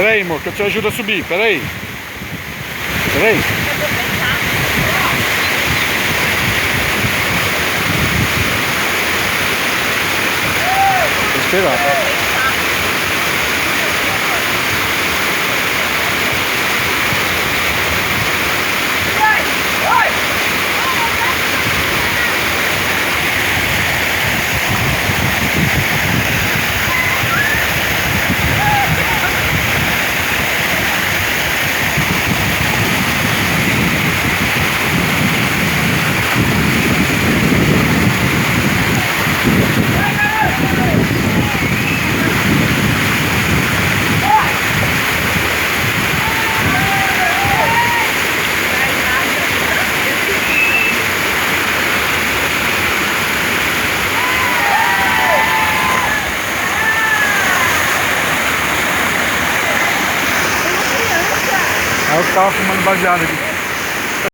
Pera aí, amor, que eu te ajudo a subir. Pera aí. Pera aí. Vou esperar, tá? Aí eu tava fumando baseado aqui.